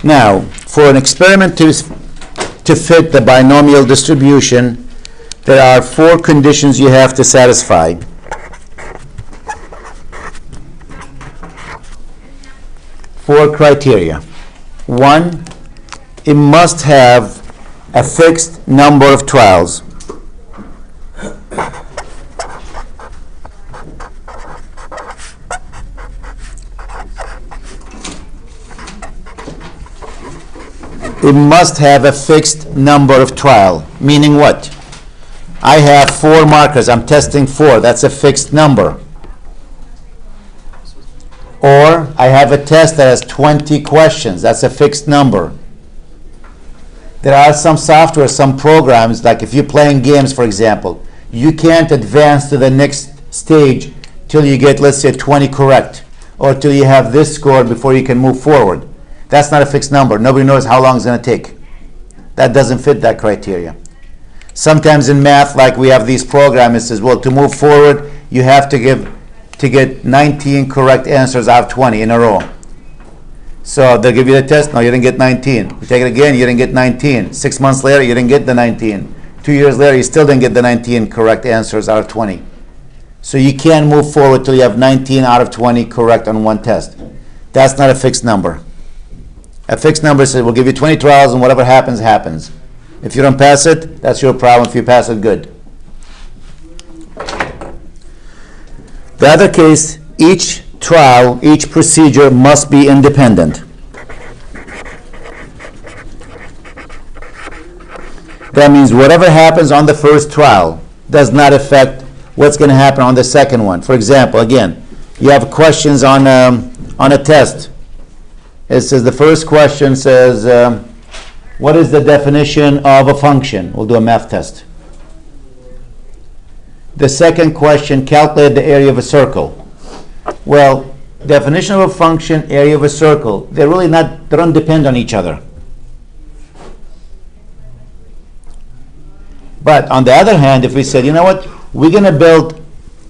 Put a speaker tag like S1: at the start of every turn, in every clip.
S1: Now, for an experiment to fit the binomial distribution, there are 4 conditions you have to satisfy. Four criteria. 1, it must have a fixed number of trials. It must have a fixed number of trial, meaning what? I have 4 markers, I'm testing 4, that's a fixed number. Or I have a test that has 20 questions, that's a fixed number. There are some software, some programs, like if you're playing games, for example, you can't advance to the next stage till you get, let's say, 20 correct, or till you have this score before you can move forward. That's not a fixed number. Nobody knows how long it's going to take. That doesn't fit that criteria. Sometimes in math, like we have these programs, it says, well, to move forward, you have to get 19 correct answers out of 20 in a row. So they'll give you the test. No, you didn't get 19. You take it again, you didn't get 19. 6 months later, you didn't get the 19. 2 years later, you still didn't get the 19 correct answers out of 20. So you can't move forward till you have 19 out of 20 correct on one test. That's not a fixed number. A fixed number says we'll give you 20 trials and whatever happens, happens. If you don't pass it, that's your problem. If you pass it, good. The other case, each trial, each procedure must be independent. That means whatever happens on the first trial does not affect what's going to happen on the second one. For example, again, you have questions on a test. It says the first question says, what is the definition of a function? We'll do a math test. The second question, calculate the area of a circle. Well, definition of a function, area of a circle, they don't depend on each other. But on the other hand, if we said, you know what, we're going to build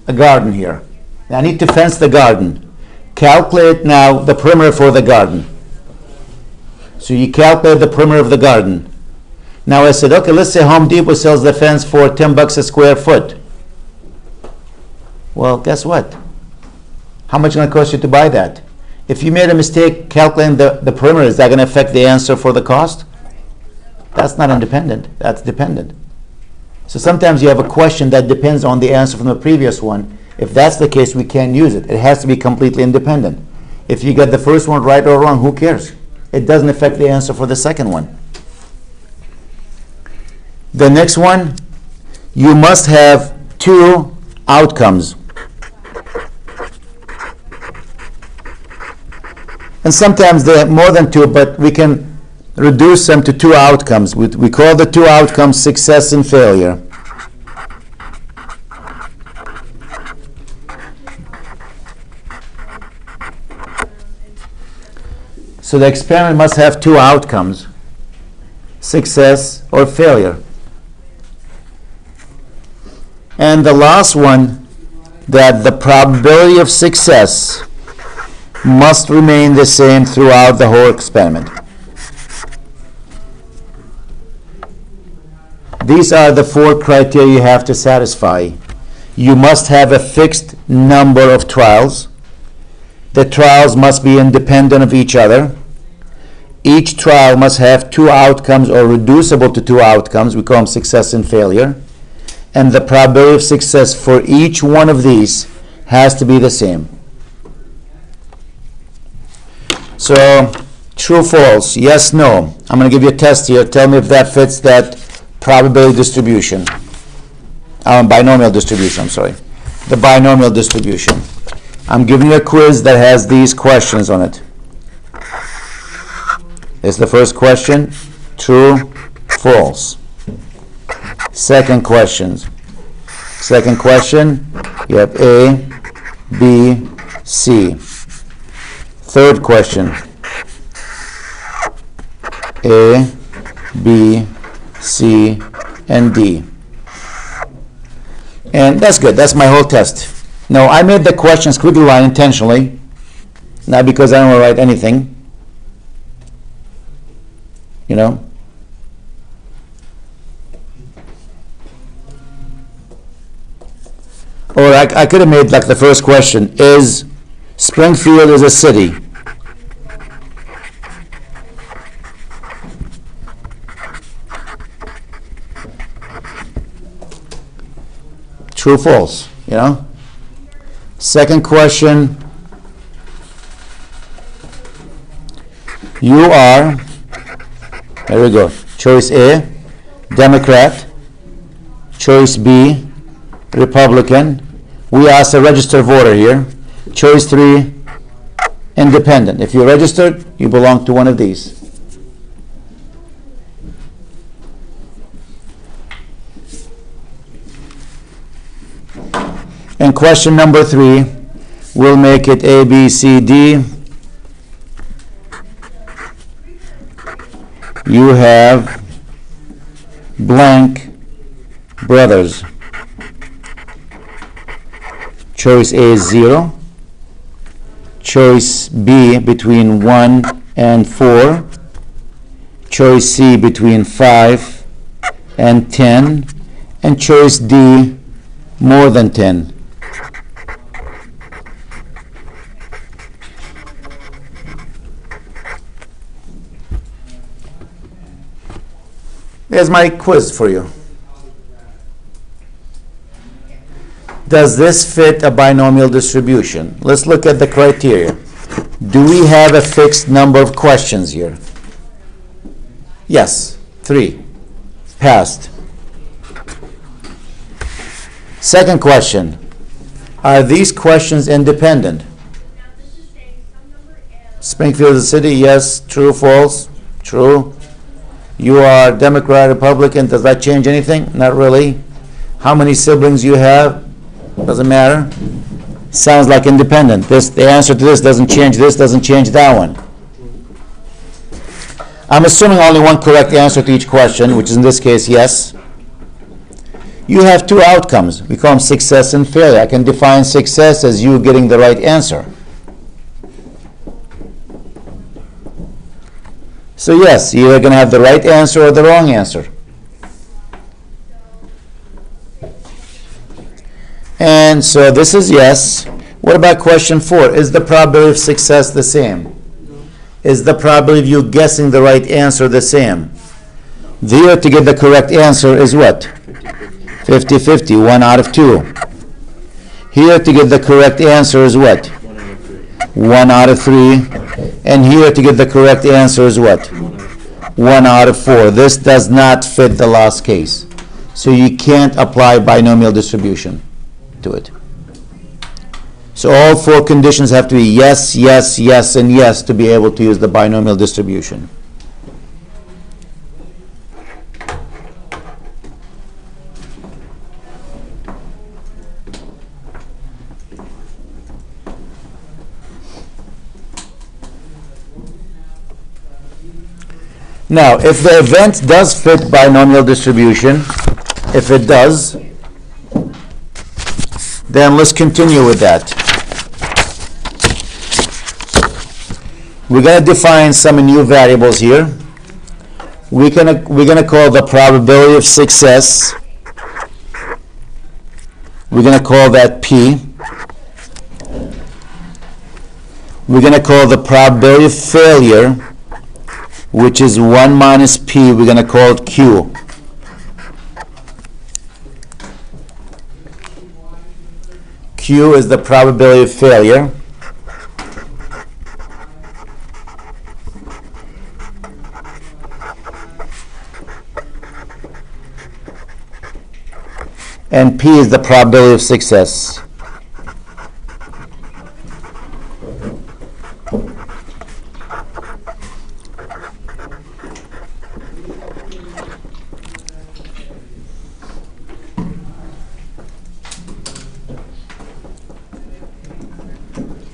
S1: a garden here. I need to fence the garden. Calculate now the perimeter for the garden. So you calculate the perimeter of the garden. Now I said, okay, let's say Home Depot sells the fence for $10 a square foot. Well, guess what? How much is it going to cost you to buy that? If you made a mistake calculating the perimeter, is that going to affect the answer for the cost? That's not independent. That's dependent. So sometimes you have a question that depends on the answer from the previous one. If that's the case, we can't use it. It has to be completely independent. If you get the first one right or wrong, who cares? It doesn't affect the answer for the second one. The next one, you must have 2 outcomes. And sometimes they have more than 2, but we can reduce them to 2 outcomes. We call the 2 outcomes success and failure. So the experiment must have 2 outcomes, success or failure. And the last one, that the probability of success must remain the same throughout the whole experiment. These are the 4 criteria you have to satisfy. You must have a fixed number of trials. The trials must be independent of each other. Each trial must have 2 outcomes or reducible to 2 outcomes. We call them success and failure. And the probability of success for each one of these has to be the same. So, true, false, yes, no. I'm going to give you a test here. Tell me if that fits that probability distribution. Binomial distribution, I'm sorry. The binomial distribution. I'm giving you a quiz that has these questions on it. It's the first question, true, false. Second question, you have A, B, C. Third question, A, B, C, and D. And that's good. That's my whole test. Now, I made the questions squiggly line intentionally, not because I don't want to write anything. you know. Or I could have made like the first question, is Springfield is a city? True, false, you know. Second question, you are, there we go, choice A, Democrat, choice B, Republican. We asked a registered voter here. Choice 3, independent. If you're registered, you belong to one of these. And question number 3, we'll make it A, B, C, D. You have blank brothers. Choice A is 0. Choice B between 1 and 4. Choice C between 5 and 10. And choice D more than 10. There's my quiz for you. Does this fit a binomial distribution? Let's look at the criteria. Do we have a fixed number of questions here? Yes, 3. Passed. Second question. Are these questions independent? Springfield is a city, yes. True, false? True. You are Democrat, Republican. Does that change anything? Not really. How many siblings you have? Doesn't matter. Sounds like independent. The answer to this doesn't change this, doesn't change that one. I'm assuming only one correct answer to each question, which is in this case yes. You have 2 outcomes. We call them success and failure. I can define success as you getting the right answer. So yes, you're going to have the right answer or the wrong answer. And so this is yes. What about question 4? Is the probability of success the same? Is the probability of you guessing the right answer the same? There to get the correct answer is what? 50-50, 1 out of 2. Here to get the correct answer is what? 1 out of 3. And here to get the correct answer is what? 1 out of 4. This does not fit the last case. So you can't apply binomial distribution to it. So all 4 conditions have to be yes, yes, yes, and yes to be able to use the binomial distribution. Now, if the event does fit binomial distribution, if it does, then let's continue with that. We're going to define some new variables here. We're going to call the probability of success. We're going to call that P. We're going to call the probability of failure, which is 1 minus P. We're going to call it Q. Q is the probability of failure. And P is the probability of success.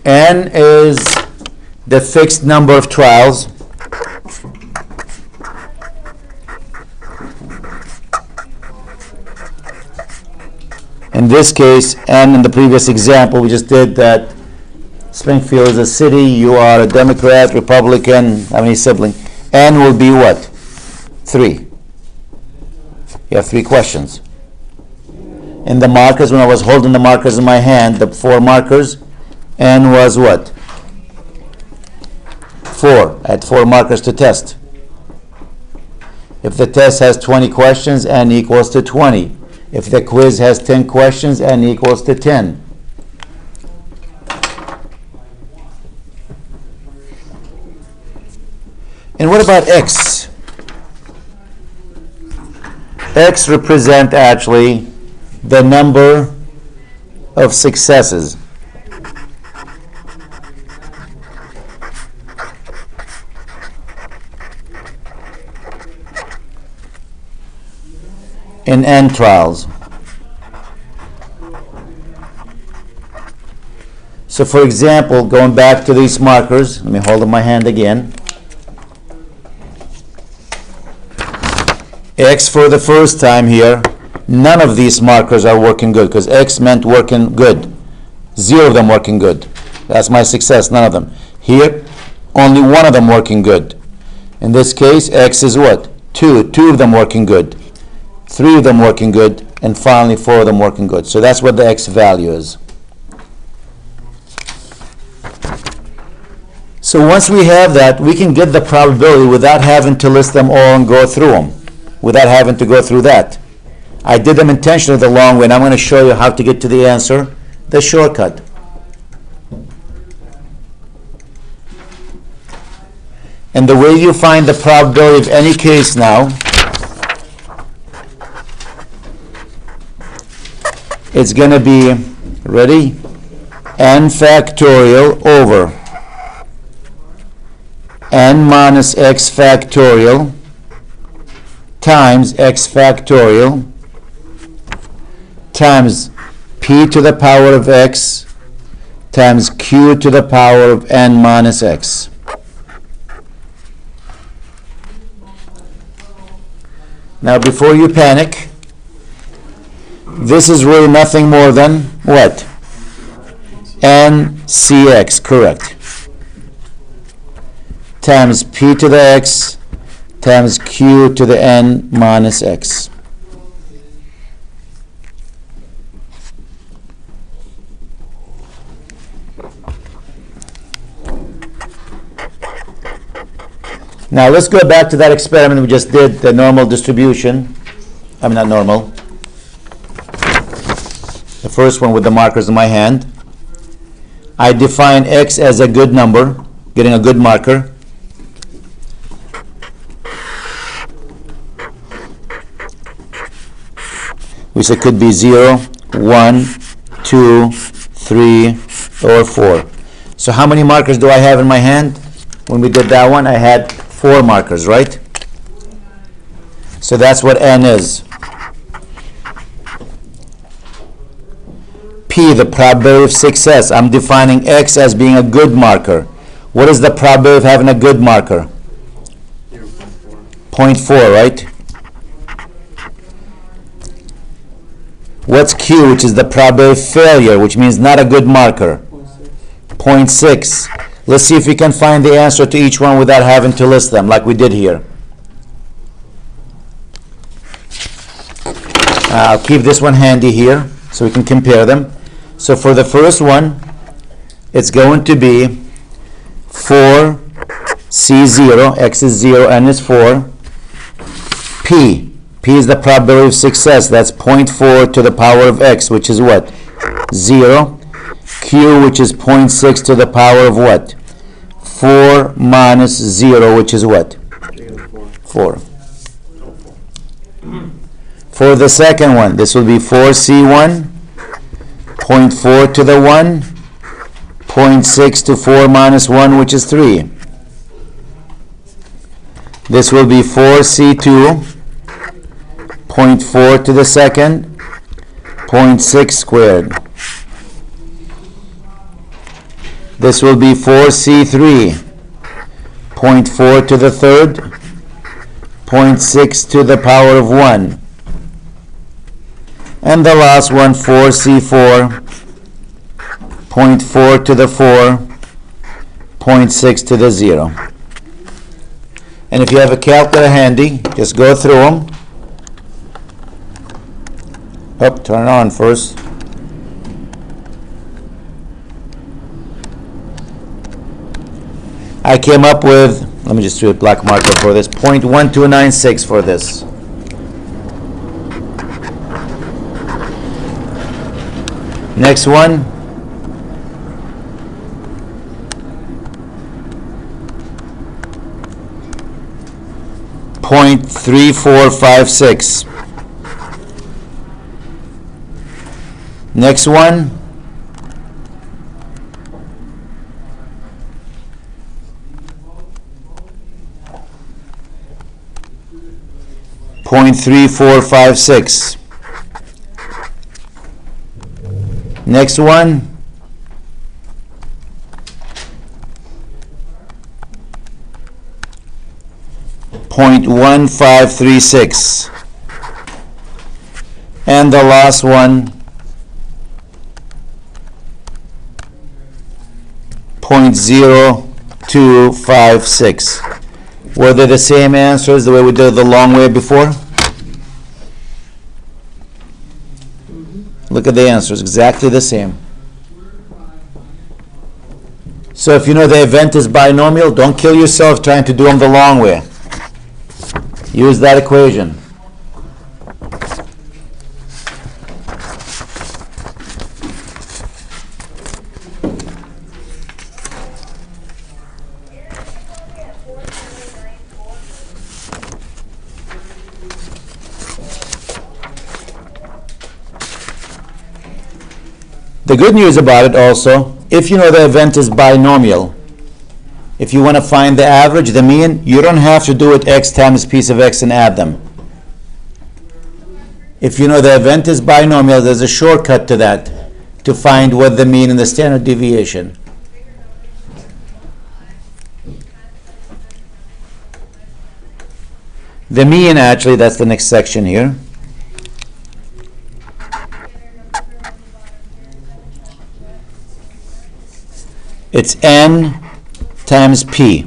S1: N is the fixed number of trials. In this case, N in the previous example, we just did that Springfield is a city, you are a Democrat, Republican, how many siblings? N will be what? 3. You have 3 questions. And the markers, when I was holding the markers in my hand, the 4 markers, n was what? 4. I had 4 markers to test. If the test has 20 questions, n equals to 20. If the quiz has 10 questions, n equals to 10. And what about x? X represent actually the number of successes. In n trials. So for example, going back to these markers, let me hold in my hand again. X for the first time here, none of these markers are working good because X meant working good. 0 of them working good. That's my success, none of them. Here, only 1 of them working good. In this case, X is what? 2. 2 of them working good. 3 of them working good. And finally, 4 of them working good. So that's what the X value is. So once we have that, we can get the probability without having to list them all and go through them. Without having to go through that. I did them intentionally the long way, and I'm going to show you how to get to the answer, the shortcut. And the way you find the probability of any case now, it's going to be, ready? N factorial over n minus x factorial times x factorial times p to the power of x times q to the power of n minus x. Now before you panic, this is really nothing more than what? NCX, correct. Times p to the x times q to the n minus x. Now let's go back to that experiment we just did, the normal distribution. I mean not normal. The first one with the markers in my hand. I define x as a good number, getting a good marker. Which it could be 0, 1, 2, 3, or 4. So how many markers do I have in my hand? When we did that one, I had 4 markers, right? So that's what n is. P, the probability of success. I'm defining x as being a good marker. What is the probability of having a good marker? 0.4, right? What's Q, which is the probability of failure, which means not a good marker? 0.6. Let's see if we can find the answer to each one without having to list them, like we did here. I'll keep this one handy here so we can compare them. So for the first one, it's going to be 4C0, x is 0, n is 4. P. P is the probability of success. That's 0.4 to the power of x, which is what? 0. Q, which is 0.6 to the power of what? 4 minus 0, which is what? 4. For the second one, this will be 4C1, 0.4 to the 1, 0.6 to 4 minus 1, which is 3. This will be 4C2, 0.4 to the second, 0.6 squared. This will be 4C3, 0.4 to the third, 0.6 to the power of 1. And the last one, 4C4, 0.4 to the 4, 0.6 to the 0. And if you have a calculator handy, just go through them. Turn it on first. I came up with, let me just do a black marker for this, 0.1296 for this. Next one. .3456. Next one. .3456. Next one. .1536. And the last one, 0.0256. Were they the same answers the way we did the long way before? Look at the answers, exactly the same. So if you know the event is binomial, don't kill yourself trying to do them the long way. Use that equation. The good news about it also, if you know the event is binomial, if you want to find the average, the mean, you don't have to do it x times piece of x and add them. If you know the event is binomial, there's a shortcut to that to find what the mean and the standard deviation. The mean, actually, that's the next section here. It's n times p.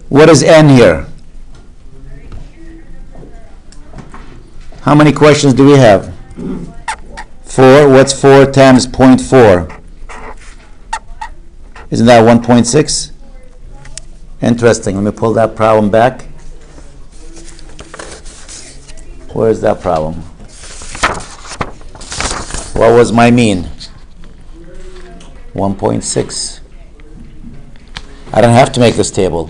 S1: What is n here? How many questions do we have? 4. What's 4 times 0.4? Isn't that 1.6? Interesting. Let me pull that problem back. Where's that problem? What was my mean? 1.6. I don't have to make this table.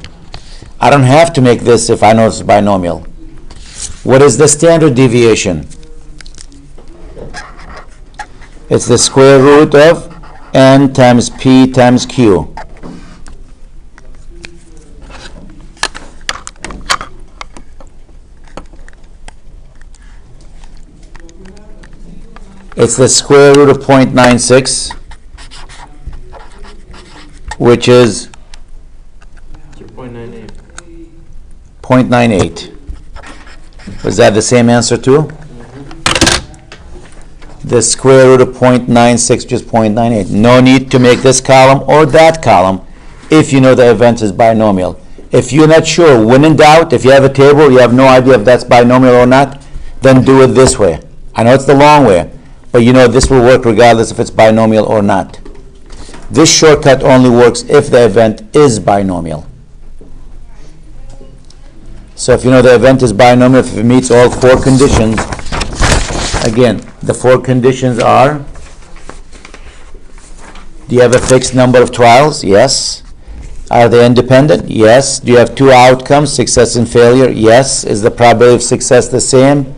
S1: I don't have to make this if I know it's binomial. What is the standard deviation? It's the square root of n times p times q. It's the square root of 0.96, which is
S2: 0.98.
S1: 0.98. Was that the same answer too? Mm-hmm. The square root of 0.96, which is 0.98. No need to make this column or that column if you know the event is binomial. If you're not sure, when in doubt, if you have a table, you have no idea if that's binomial or not, then do it this way. I know it's the long way, but you know this will work regardless if it's binomial or not. This shortcut only works if the event is binomial. So if you know the event is binomial, if it meets all 4 conditions, again, the 4 conditions are, do you have a fixed number of trials? Yes. Are they independent? Yes. Do you have 2 outcomes, success and failure? Yes. Is the probability of success the same?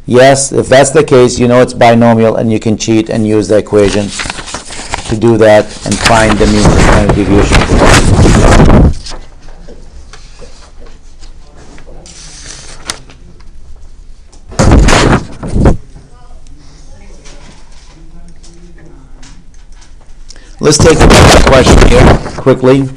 S1: Yes. If that's the case, you know it's binomial and you can cheat and use the equation to do that and find the mean and standard deviation. Let's take another question here quickly.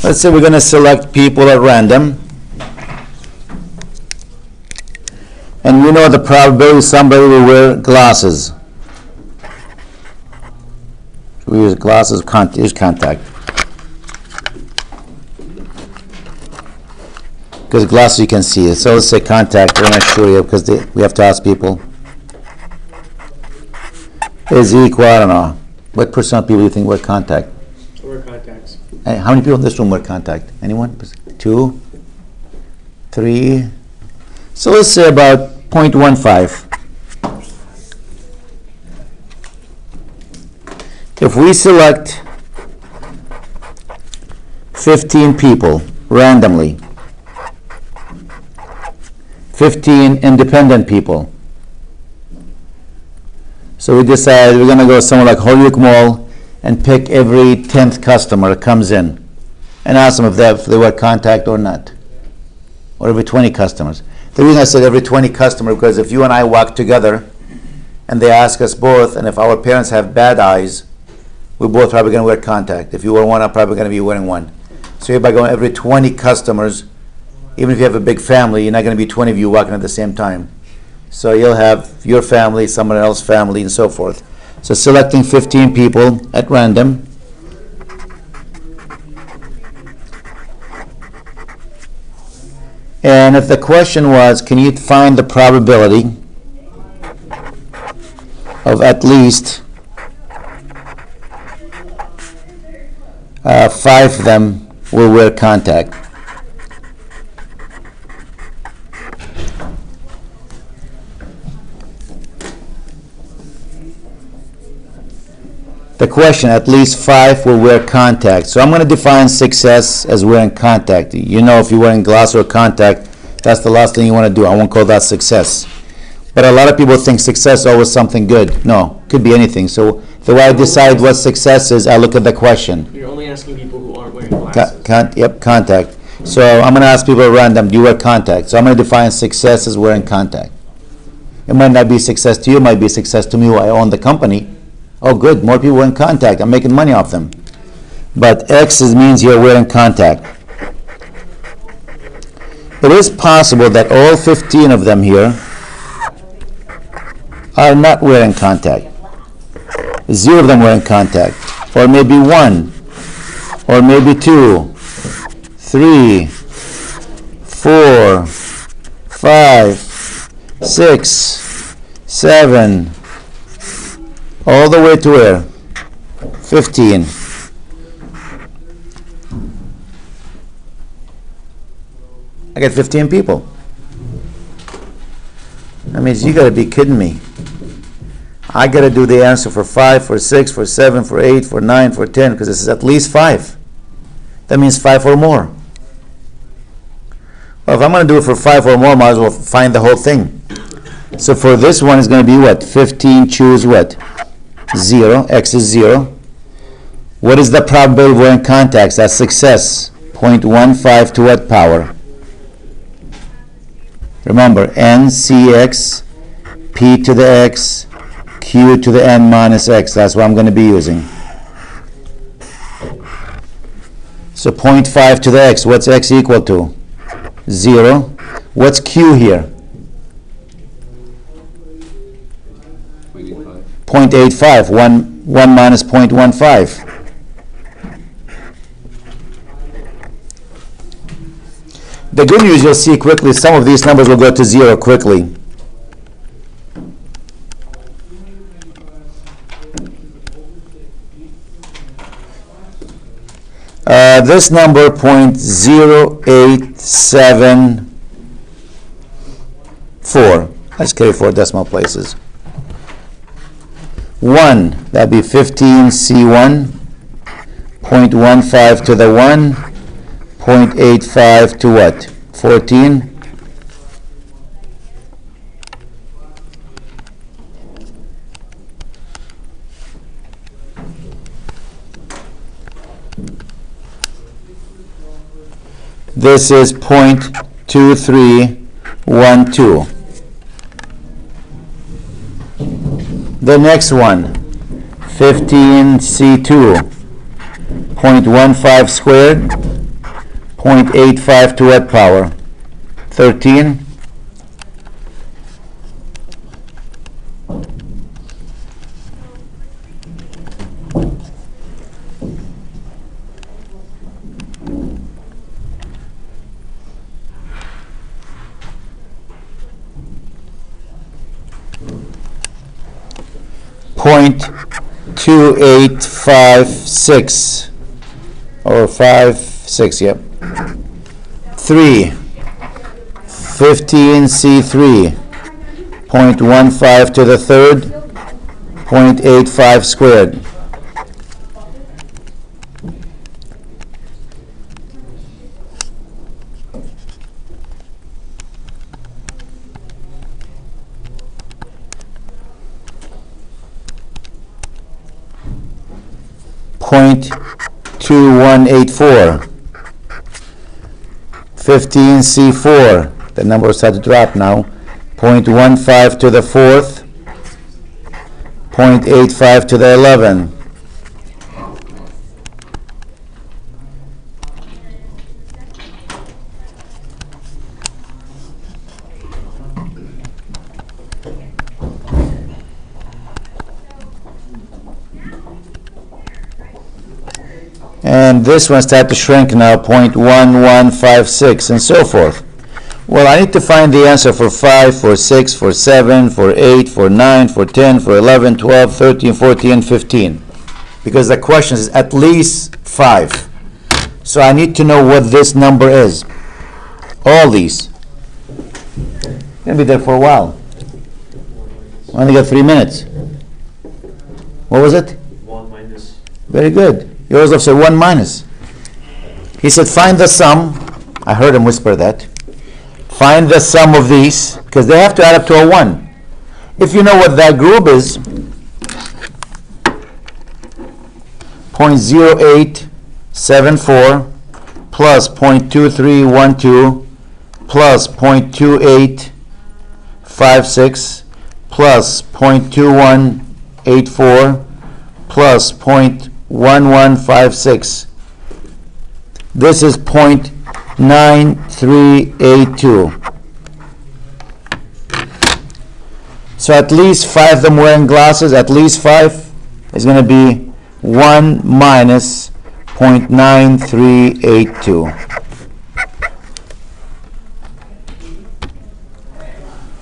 S1: Let's say we're going to select people at random. And we know the probability somebody will wear glasses. We use glasses, use contact. Because glasses you can see it. So let's say contact. We're not sure yet because we have to ask people. Is equal, I don't know. What percent of people do you think wear contact?
S2: Wear contacts.
S1: Hey, how many people in this room wear contact? Anyone? 2? 3? So let's say about 0.15. If we select 15 people randomly, 15 independent people, so we decide we're going to go somewhere like Holyoke Mall and pick every 10th customer that comes in and ask them if they wear contact or not, or every 20 customers. The reason I said every 20 customer because if you and I walk together and they ask us both, and if our parents have bad eyes, we're both probably going to wear contact. If you wear one, I'm probably going to be wearing one. So by going every 20 customers, even if you have a big family, you're not going to be 20 of you walking at the same time. So you'll have your family, someone else's family, and so forth. So selecting 15 people at random. And if the question was, can you find the probability of at least 5 of them will wear contact? The question, at least 5 will wear contact. So I'm going to define success as wearing contact. You know, if you're wearing glass or contact, that's the last thing you want to do. I won't call that success. But a lot of people think success is always something good. No, could be anything. So the way I decide what success is, I look at the question.
S2: You're only asking people who aren't wearing glasses.
S1: Yep, contact. So I'm going to ask people at random, do you wear contact? So I'm going to define success as wearing contact. It might not be success to you, it might be success to me who I own the company. Oh, good, more people in contact. I'm making money off them. But X means you're wearing contact. It is possible that all 15 of them here are not wearing contact. 0 of them wearing contact. Or maybe 1. Or maybe 2. 3. 4. 5. 6. 7. All the way to where? 15. I got 15 people. That means you got to be kidding me. I got to do the answer for 5, for 6, for 7, for 8, for 9, for 10, because this is at least 5. That means 5 or more. Well, if I'm going to do it for 5 or more, I might as well find the whole thing. So for this one, it's going to be what? 15, choose what? 0, X is 0. What is the probability of wearing contacts? That's success. 0.15 to what power? Remember, N, CX, P to the X, Q to the N minus X. That's what I'm going to be using. So 0.5 to the X. What's X equal to? 0. What's Q here? 0.85, 1 minus 0.15. The good news you'll see quickly, some of these numbers will go to 0 quickly. This number, 0.0874. Let's carry 4 decimal places. 1, that'd be 15C1, 0.15 to the 1, 0.85 to what? 14. This is 0.2312. The next one, 15C2, 0.15 squared, 0.85 to what power? 13. .2856 or 56, yep. 3, 15C3, 0.15 to the third, 0.85 squared. .2184. 15C4, the number start to drop now, 0.15 to the fourth, 0.85 to the 11. And this one starts to shrink now, 0.1156, and so forth. Well, I need to find the answer for 5, for 6, for 7, for 8, for 9, for 10, for 11, 12, 13, 14, 15. Because the question is at least 5. So I need to know what this number is. All these. Gonna be there for a while. We only got 3 minutes. What was it?
S2: 1 minus.
S1: Very good. Joseph said 1 minus. He said, find the sum. I heard him whisper that. Find the sum of these, because they have to add up to a 1. If you know what that group is, 0.0874 plus 0.2312 plus 0.2856 plus 0.2184 plus 0.1156. This is 0.9382. So at least 5 of them wearing glasses, at least 5 is going to be 1 minus 0.9382.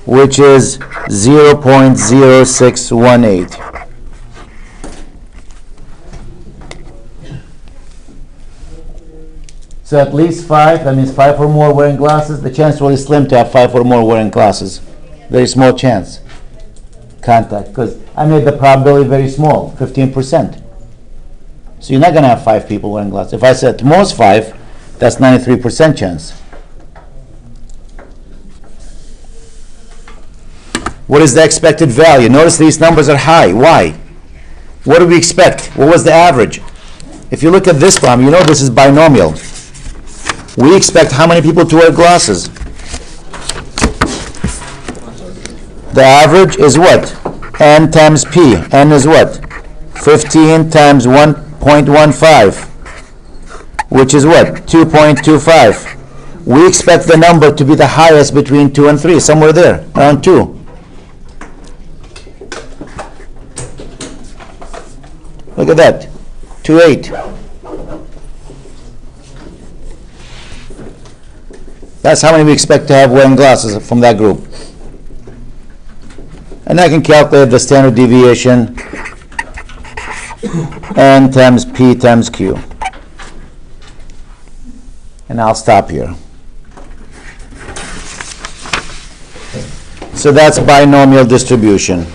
S1: Which is 0.0618. So at least 5, that means 5 or more wearing glasses. The chance is really slim to have 5 or more wearing glasses. Very small chance. Contact, because I made the probability very small, 15%. So you're not going to have 5 people wearing glasses. If I said at most 5, that's 93% chance. What is the expected value? Notice these numbers are high. Why? What do we expect? What was the average? If you look at this problem, you know this is binomial. We expect how many people to wear glasses? The average is what? N times P. N is what? 15 times 1.15, which is what? 2.25. We expect the number to be the highest between 2 and 3, somewhere there, around 2. Look at that, 2.8. That's how many we expect to have wearing glasses from that group. And I can calculate the standard deviation N times P times Q. And I'll stop here. So that's binomial distribution.